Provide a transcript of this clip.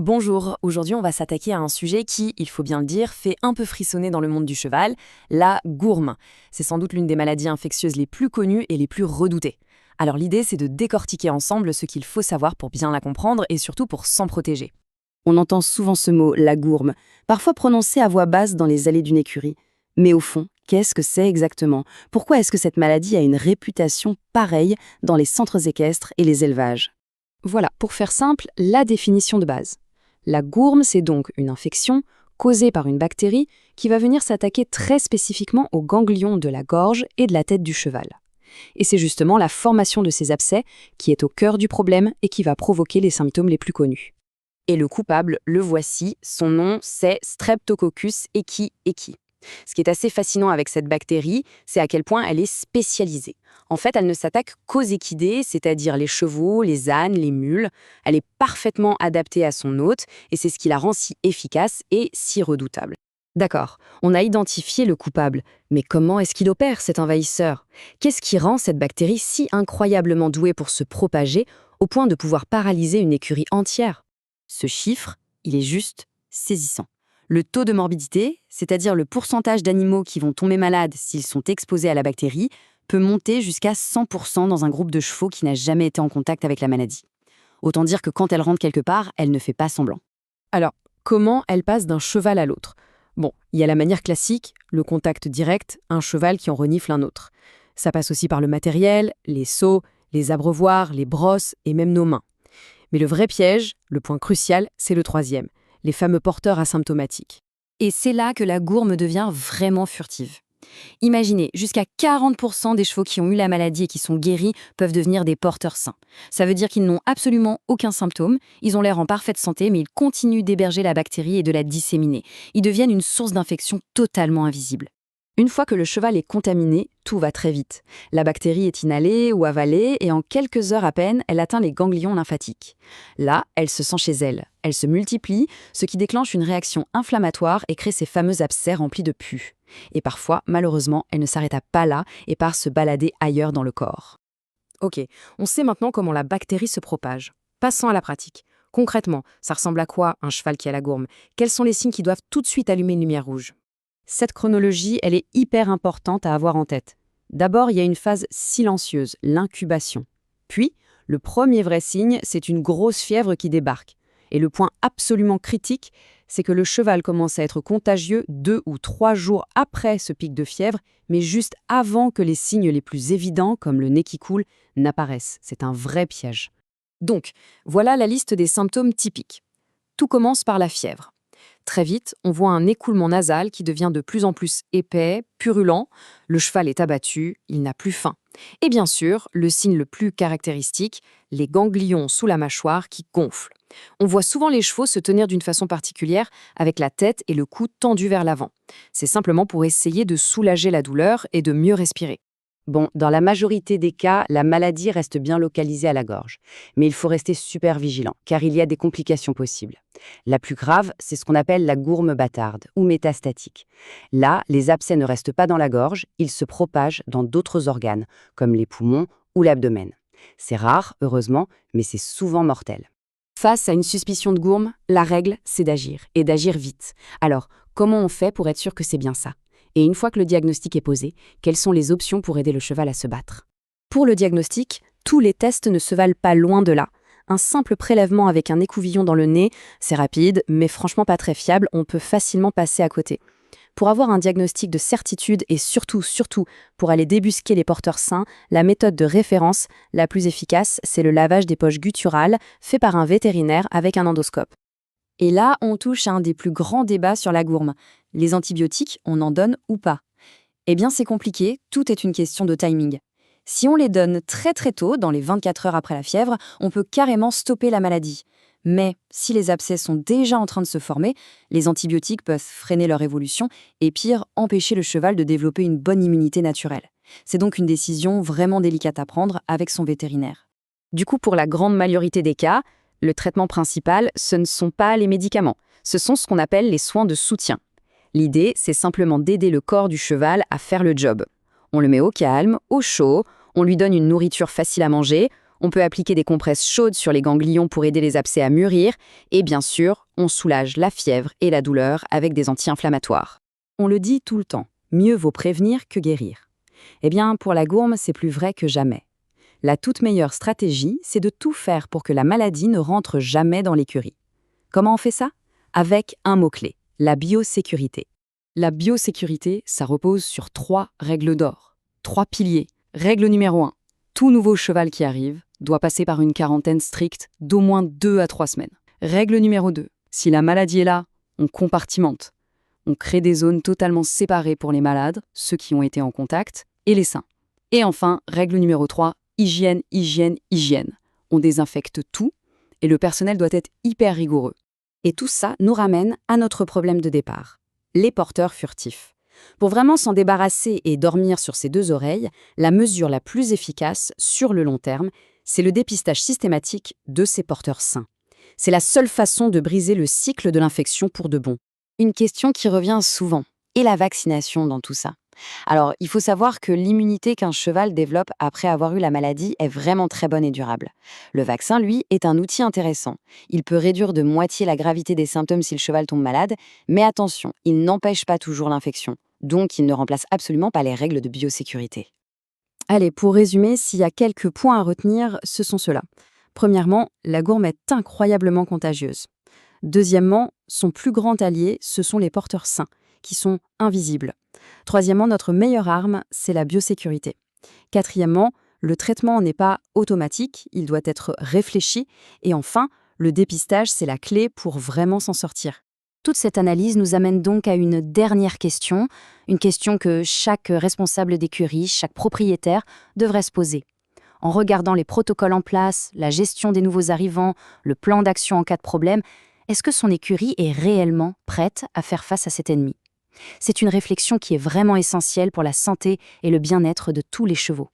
Bonjour, aujourd'hui on va s'attaquer à un sujet qui, il faut bien le dire, fait un peu frissonner dans le monde du cheval, la gourme. C'est sans doute l'une des maladies infectieuses les plus connues et les plus redoutées. Alors l'idée c'est de décortiquer ensemble ce qu'il faut savoir pour bien la comprendre et surtout pour s'en protéger. On entend souvent ce mot, la gourme, parfois prononcé à voix basse dans les allées d'une écurie. Mais au fond, qu'est-ce que c'est exactement? Pourquoi est-ce que cette maladie a une réputation pareille dans les centres équestres et les élevages? Voilà, pour faire simple, la définition de base. La gourme, c'est donc une infection causée par une bactérie qui va venir s'attaquer très spécifiquement aux ganglions de la gorge et de la tête du cheval. Et c'est justement la formation de ces abcès qui est au cœur du problème et qui va provoquer les symptômes les plus connus. Et le coupable, le voici, son nom c'est Streptococcus equi. Ce qui est assez fascinant avec cette bactérie, c'est à quel point elle est spécialisée. En fait, elle ne s'attaque qu'aux équidés, c'est-à-dire les chevaux, les ânes, les mules. Elle est parfaitement adaptée à son hôte, et c'est ce qui la rend si efficace et si redoutable. D'accord, on a identifié le coupable, mais comment est-ce qu'il opère, cet envahisseur? Qu'est-ce qui rend cette bactérie si incroyablement douée pour se propager, au point de pouvoir paralyser une écurie entière? Ce chiffre, il est juste saisissant. Le taux de morbidité, c'est-à-dire le pourcentage d'animaux qui vont tomber malades s'ils sont exposés à la bactérie, peut monter jusqu'à 100% dans un groupe de chevaux qui n'a jamais été en contact avec la maladie. Autant dire que quand elle rentre quelque part, elle ne fait pas semblant. Alors, comment elle passe d'un cheval à l'autre? Bon, il y a la manière classique, le contact direct, un cheval qui en renifle un autre. Ça passe aussi par le matériel, les seaux, les abreuvoirs, les brosses et même nos mains. Mais le vrai piège, le point crucial, c'est le troisième, les fameux porteurs asymptomatiques. Et c'est là que la gourme devient vraiment furtive. Imaginez, jusqu'à 40% des chevaux qui ont eu la maladie et qui sont guéris peuvent devenir des porteurs sains. Ça veut dire qu'ils n'ont absolument aucun symptôme, ils ont l'air en parfaite santé, mais ils continuent d'héberger la bactérie et de la disséminer. Ils deviennent une source d'infection totalement invisible. Une fois que le cheval est contaminé, tout va très vite. La bactérie est inhalée ou avalée et en quelques heures à peine, elle atteint les ganglions lymphatiques. Là, elle se sent chez elle. Elle se multiplie, ce qui déclenche une réaction inflammatoire et crée ces fameux abcès remplis de pus. Et parfois, malheureusement, elle ne s'arrêta pas là et part se balader ailleurs dans le corps. Ok, on sait maintenant comment la bactérie se propage. Passons à la pratique. Concrètement, ça ressemble à quoi un cheval qui a la gourme? Quels sont les signes qui doivent tout de suite allumer une lumière rouge? Cette chronologie, elle est hyper importante à avoir en tête. D'abord, il y a une phase silencieuse, l'incubation. Puis, le premier vrai signe, c'est une grosse fièvre qui débarque. Et le point absolument critique, c'est que le cheval commence à être contagieux 2 ou 3 jours après ce pic de fièvre, mais juste avant que les signes les plus évidents, comme le nez qui coule, n'apparaissent. C'est un vrai piège. Donc, voilà la liste des symptômes typiques. Tout commence par la fièvre. Très vite, on voit un écoulement nasal qui devient de plus en plus épais, purulent. Le cheval est abattu, il n'a plus faim. Et bien sûr, le signe le plus caractéristique, les ganglions sous la mâchoire qui gonflent. On voit souvent les chevaux se tenir d'une façon particulière, avec la tête et le cou tendus vers l'avant. C'est simplement pour essayer de soulager la douleur et de mieux respirer. Bon, dans la majorité des cas, la maladie reste bien localisée à la gorge. Mais il faut rester super vigilant, car il y a des complications possibles. La plus grave, c'est ce qu'on appelle la gourme bâtarde ou métastatique. Là, les abcès ne restent pas dans la gorge, ils se propagent dans d'autres organes, comme les poumons ou l'abdomen. C'est rare, heureusement, mais c'est souvent mortel. Face à une suspicion de gourme, la règle, c'est d'agir, et d'agir vite. Alors, comment on fait pour être sûr que c'est bien ça? Et une fois que le diagnostic est posé, quelles sont les options pour aider le cheval à se battre? Pour le diagnostic, tous les tests ne se valent pas, loin de là. Un simple prélèvement avec un écouvillon dans le nez, c'est rapide, mais franchement pas très fiable, on peut facilement passer à côté. Pour avoir un diagnostic de certitude et surtout, pour aller débusquer les porteurs sains, la méthode de référence la plus efficace, c'est le lavage des poches gutturales fait par un vétérinaire avec un endoscope. Et là, on touche à un des plus grands débats sur la gourme. Les antibiotiques, on en donne ou pas? Eh bien, c'est compliqué, tout est une question de timing. Si on les donne très tôt, dans les 24 heures après la fièvre, on peut carrément stopper la maladie. Mais si les abcès sont déjà en train de se former, les antibiotiques peuvent freiner leur évolution et pire, empêcher le cheval de développer une bonne immunité naturelle. C'est donc une décision vraiment délicate à prendre avec son vétérinaire. Du coup, pour la grande majorité des cas, le traitement principal, ce ne sont pas les médicaments, ce sont ce qu'on appelle les soins de soutien. L'idée, c'est simplement d'aider le corps du cheval à faire le job. On le met au calme, au chaud, on lui donne une nourriture facile à manger, On peut appliquer des compresses chaudes sur les ganglions pour aider les abcès à mûrir, et bien sûr, on soulage la fièvre et la douleur avec des anti-inflammatoires. On le dit tout le temps, mieux vaut prévenir que guérir. Eh bien, pour la gourme, c'est plus vrai que jamais. La toute meilleure stratégie, c'est de tout faire pour que la maladie ne rentre jamais dans l'écurie. Comment on fait ça? Avec un mot-clé, la biosécurité. La biosécurité, ça repose sur 3 règles d'or, 3 piliers. Règle numéro 1, tout nouveau cheval qui arrive doit passer par une quarantaine stricte d'au moins 2 à 3 semaines. Règle numéro 2, si la maladie est là, on compartimente. On crée des zones totalement séparées pour les malades, ceux qui ont été en contact, et les sains. Et enfin, règle numéro 3, hygiène, hygiène, hygiène. On désinfecte tout et le personnel doit être hyper rigoureux. Et tout ça nous ramène à notre problème de départ, les porteurs furtifs. Pour vraiment s'en débarrasser et dormir sur ses 2 oreilles, la mesure la plus efficace sur le long terme, c'est le dépistage systématique de ces porteurs sains. C'est la seule façon de briser le cycle de l'infection pour de bon. Une question qui revient souvent. Et la vaccination dans tout ça? Alors, il faut savoir que l'immunité qu'un cheval développe après avoir eu la maladie est vraiment très bonne et durable. Le vaccin, lui, est un outil intéressant. Il peut réduire de moitié la gravité des symptômes si le cheval tombe malade, mais attention, il n'empêche pas toujours l'infection. Donc, il ne remplace absolument pas les règles de biosécurité. Allez, pour résumer, s'il y a quelques points à retenir, ce sont ceux-là. Premièrement, la gourme est incroyablement contagieuse. Deuxièmement, son plus grand allié, ce sont les porteurs sains, qui sont invisibles. Troisièmement, notre meilleure arme, c'est la biosécurité. Quatrièmement, le traitement n'est pas automatique, il doit être réfléchi. Et enfin, le dépistage, c'est la clé pour vraiment s'en sortir. Toute cette analyse nous amène donc à une dernière question, une question que chaque responsable d'écurie, chaque propriétaire devrait se poser. En regardant les protocoles en place, la gestion des nouveaux arrivants, le plan d'action en cas de problème, est-ce que son écurie est réellement prête à faire face à cet ennemi? C'est une réflexion qui est vraiment essentielle pour la santé et le bien-être de tous les chevaux.